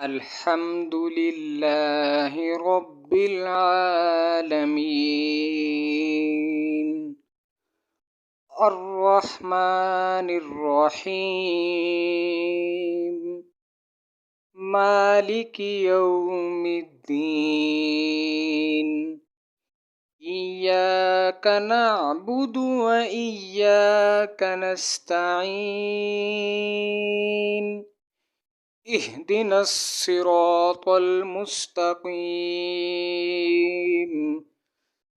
الحمد لله رب العالمين الرحمن الرحيم مالك يوم الدين إياك نعبد وإياك نستعين اهدنا الصراط المستقيم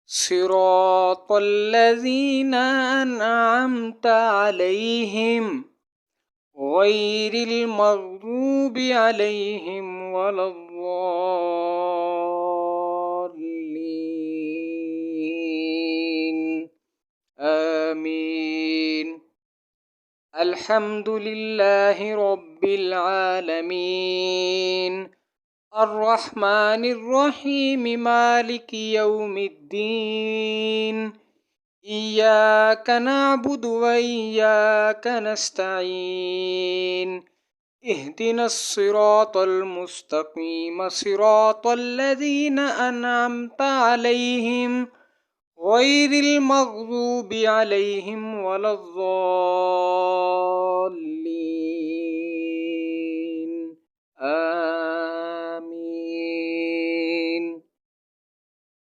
صراط الذين أنعمت عليهم غير المغضوب عليهم ولا الضالين آمين. الحمد لله رب العالمين الرحمن الرحيم مالك يوم الدين إياك نعبد وإياك نستعين اهدنا الصراط المستقيم صراط الذين أنعمت عليهم غير المغضوب عليهم ولا الضالين